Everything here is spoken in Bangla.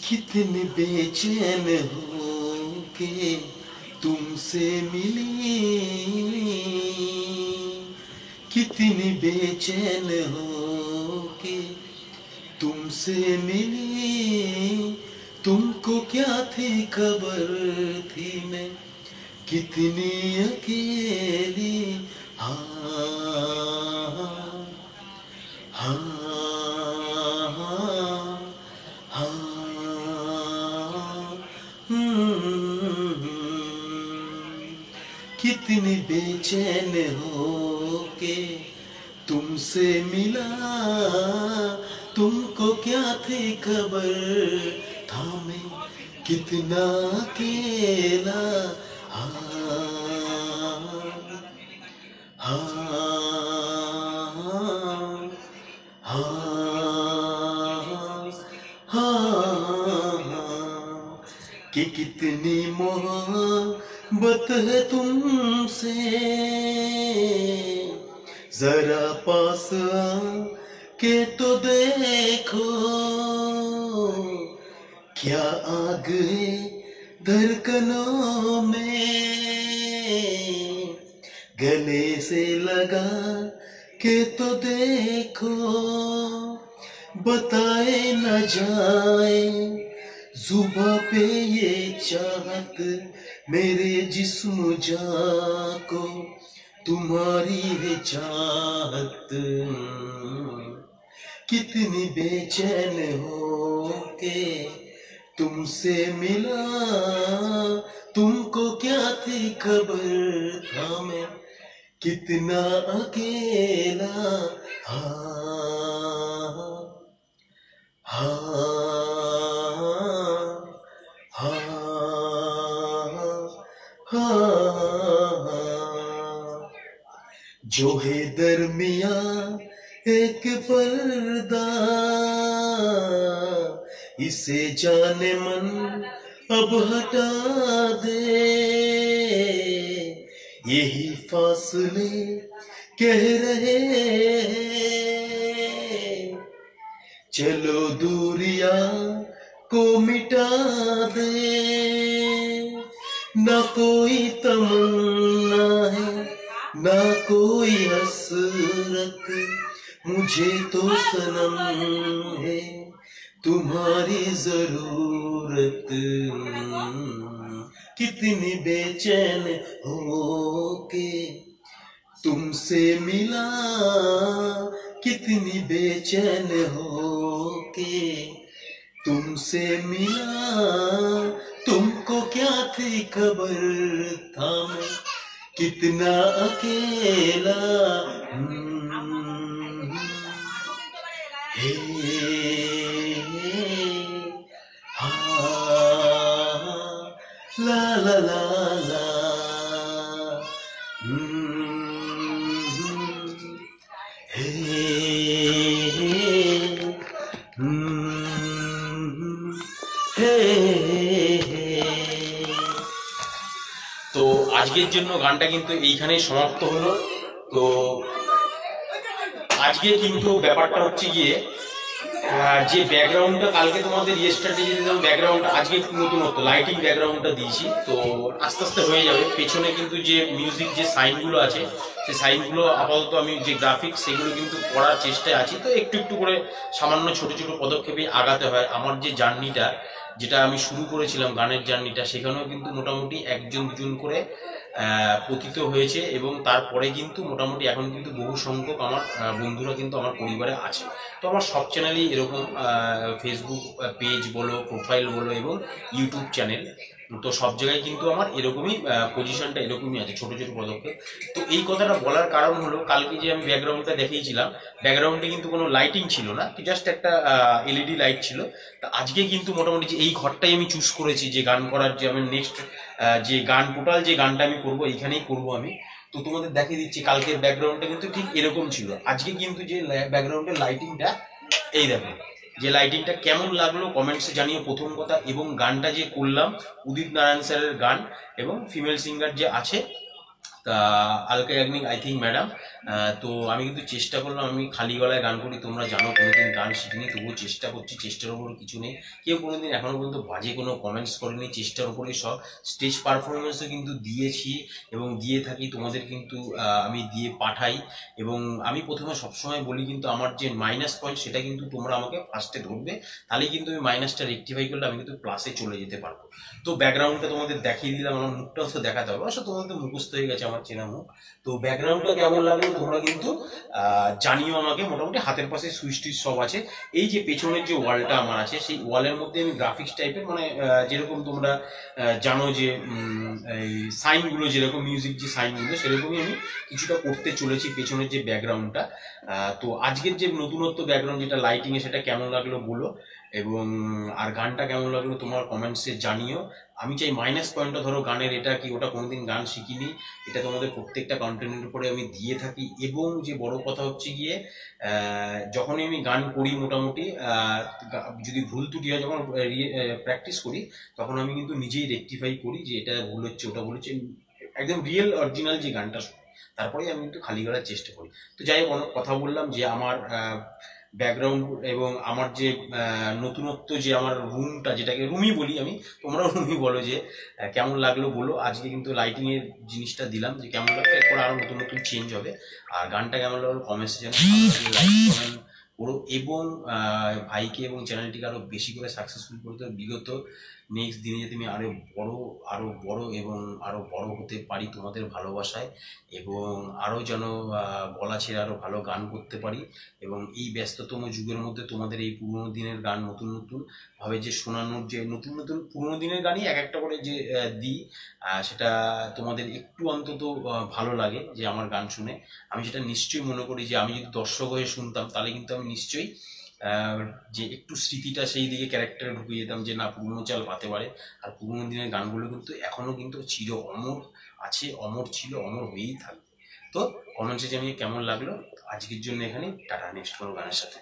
कितने बेचैन हो के तुमसे मिली, कितनी बेचैन हो के तुमसे मिली। तुमको क्या थी खबर थी मैं कितनी अकेली। हाँ हाँ हाँ हाँ। कितनी बेचैन हो के तुमसे मिला। तुमको क्या थी खबर था मैं कितना अकेला। हाँ हाँ हाँ हाँ। कि कितनी मोहब्बत है तुमसे, जरा पास के तो देखो। क्या आग है धड़कनों में, गले से लगा के तो देखो। बताए न जाए जुबां पे ये चाहत, मेरे जिस्म जान को तुम्हारी है चाहत। कितनी बेचैन हो के तुमसे मिला। तुमको क्या थी खबर था मैं कितना अकेला। हाँ हाँ हाँ हाँ। जो है दरमिया एक पर्दा, इसे जाने मन अब हटा दे। यही फासले कह रहे हैं, चलो दूरिया को मिटा दे। ना कोई तमन्ना है ना कोई हसरत, मुझे तो सनम है तुम्हारी जरूरत। कितनी बेचैन हो के तुमसे मिला। कितनी बेचैन हो के तुमसे मिला। तुमको क्या थी खबर था मैं कितना अकेला। हे हाँ ला ला ला ला। हे हे। তো আজকের জন্য গানটা কিন্তু এইখানেই সমাপ্ত হলো। তো আজকে কিন্তু ব্যাপারটা হচ্ছে গিয়ে যে ব্যাকগ্রাউন্ডটা কালকে তোমাদের ইয়েস্টারডে দিলাম ব্যাকগ্রাউন্ডটা, আজকে একটু নতুনত্ব লাইটিং ব্যাকগ্রাউন্ডটা দিয়েছি। তো আস্তে আস্তে হয়ে যাবে। পেছনে কিন্তু যে মিউজিক যে সাইনগুলো আছে সেই সাইনগুলো আপাতত আমি যে গ্রাফিক্স সেগুলো কিন্তু করার চেষ্টায় আছি। তো একটু একটু করে সামান্য ছোট ছোট পদক্ষেপে আগাতে হয়। আমার যে জার্নিটা যেটা আমি শুরু করেছিলাম গানের জার্নিটা, সেখানেও কিন্তু মোটামুটি একজন দুজন করে পতিত হয়েছে এবং তারপরে কিন্তু মোটামুটি এখন কিন্তু বহু সংখ্যক আমার বন্ধুরা কিন্তু আমার পরিবারে আছে। তো আমার সব চ্যানেলই এরকম ফেসবুক পেজ বলো, প্রোফাইল বলো এবং ইউটিউব চ্যানেল, তো সব জায়গায় কিন্তু আমার এরকমই পজিশনটা এরকমই আছে, ছোট ছোট পদক্ষেপ। তো এই কথাটা বলার কারণ হলো কালকে যে আমি ব্যাকগ্রাউন্ডটা দেখিয়েছিলাম, ব্যাকগ্রাউন্ডে কিন্তু কোনো লাইটিং ছিল না, জাস্ট একটা এলইডি লাইট ছিল। তা আজকে কিন্তু মোটামুটি যে এই ঘরটাই আমি চুজ করেছি যে গান করার, যে আমি নেক্সট যে গান টোটাল যে গানটা আমি করবো এইখানেই করবো আমি। তো তোমাদের দেখিয়ে দিচ্ছি কালকের ব্যাকগ্রাউন্ডটা কিন্তু ঠিক এরকম ছিল। আজকে কিন্তু যে ব্যাকগ্রাউন্ডের লাইটিংটা এই দেখো, যে লাইটিংটা কেমন লাগলো কমেন্টসে জানিও প্রথম কথা। এবং গানটা যে করলাম উদিত নারায়ণ স্যারের গান এবং ফিমেল সিঙ্গার যে আছে তা Alka Yagnik I think madam. তো আমি কিন্তু চেষ্টা করলাম, আমি খালি গলায় গান করি, তোমরা জানো কোনোদিন গান শিখিনি, তবুও চেষ্টা করছি, চেষ্টার ওপর কিছু নেই। কেউ কোনোদিন এখনো পর্যন্ত বাজে কোনো কমেন্টস করেনি, চেষ্টার ওপরেই সব। স্টেজ পারফরমেন্সও কিন্তু দিয়েছি এবং দিয়ে থাকি, তোমাদের কিন্তু আমি দিয়ে পাঠাই। এবং আমি প্রথমে সবসময় বলি কিন্তু আমার যে মাইনাস পয়েন্ট সেটা কিন্তু তোমরা আমাকে ফার্স্টে ধরবে, তাহলেই কিন্তু আমি মাইনাসটা রেকটিফাই করলে আমি কিন্তু প্লাসে চলে যেতে পারবো। তো ব্যাকগ্রাউন্ডটা তোমাদের দেখিয়ে দিলাম, আমার মুখটাও তো দেখাতে হবে, অবশ্য তোমাদের মুখস্থ হয়ে গেছে আমার চেনা মুখ। তো ব্যাকগ্রাউন্ডটা কেমন লাগলো তোমরা কিন্তু জানিও আমাকে। মোটামুটি হাতের পাশে সুইচ টুইচ সব আছে। এই যে পেছনের যে ওয়ালটা আমার আছে, সেই ওয়ালের মধ্যে আমি গ্রাফিক্স টাইপের, মানে যেরকম তোমরা জানো যে এই সাইনগুলো, যেরকম মিউজিক যে সাইনগুলো, সেরকমই আমি কিছুটা করতে চলেছি পেছনের যে ব্যাকগ্রাউন্ডটা। তো আজকের যে নতুনত্ব ব্যাকগ্রাউন্ড যেটা লাইটিংয়ে, সেটা কেমন লাগলো বলো, এবং আর গানটা কেমন লাগলো তোমার কমেন্টসে জানিও। আমি চাই মাইনাস পয়েন্টটা ধরো গানের, এটা কি ওটা কোনোদিন গান শিখিনি, এটা তোমাদের প্রত্যেকটা কন্টেন্টের উপরে আমি দিয়ে থাকি। এবং যে বড় কথা হচ্ছে গিয়ে যখনই আমি গান করি মোটামুটি যদি ভুল ত্রুটি হয়, যখন প্র্যাকটিস করি, তখন আমি কিন্তু নিজেই রেকটিফাই করি যে এটা ভুল হচ্ছে, ওটা ভুল হচ্ছে, একদম রিয়েল অরিজিনাল যে গানটা শুনি, তারপরেই আমি কিন্তু খালি করার চেষ্টা করি। তো যাই হোক, অনেক কথা বললাম যে আমার ব্যাকগ্রাউন্ড এবং আমার যে নতুনত্ব, যে আমার রুমটা, যেটাকে রুমই বলি আমি, তোমরাও রুমই বলো, যে কেমন লাগলো বলো। আজকে কিন্তু লাইটিংয়ের জিনিসটা দিলাম যে কেমন লাগলো, এরপর আরও নতুন নতুন চেঞ্জ হবে। আর গানটা কেমন লাগলো কমেন্টসে যেন লাইক কমেন্ট করো, এবং ভাইকে এবং চ্যানেলটিকে আরও বেশি করে সাকসেসফুল করতে, বিগত নেক্সট দিনে যাতে আমি আরও বড় এবং আরও বড় হতে পারি তোমাদের ভালোবাসায়, এবং আরও যেন গলা ছেড়ে আরও ভালো গান করতে পারি। এবং এই ব্যস্ততম যুগের মধ্যে তোমাদের এই পুরোনো দিনের গান নতুন নতুন ভাবে যে শোনানোর, যে নতুন নতুন পুরোনো দিনের গানই এক একটা করে যে দিই, সেটা তোমাদের একটু অন্তত ভালো লাগে যে আমার গান শুনে। আমি সেটা নিশ্চয়ই মনে করি যে আমি যদি দর্শক হয়ে শুনতাম, তাহলে কিন্তু আমি নিশ্চয়ই যে একটু স্মৃতিটা সেই দিকে ক্যারেক্টারে ঢুকে যেতাম, যে না, পুরনো চাল পাতে পারে। আর পুরোনো দিনের গানগুলো কিন্তু এখনো কিন্তু চির অমর আছে, অমর ছিল, অমর হয়েই থাকবে। তো কমেন্টসে জানিয়ে কেমন লাগলো। আজকের জন্য এখানে টাটা, নেক্সট কোনো গানের সাথে।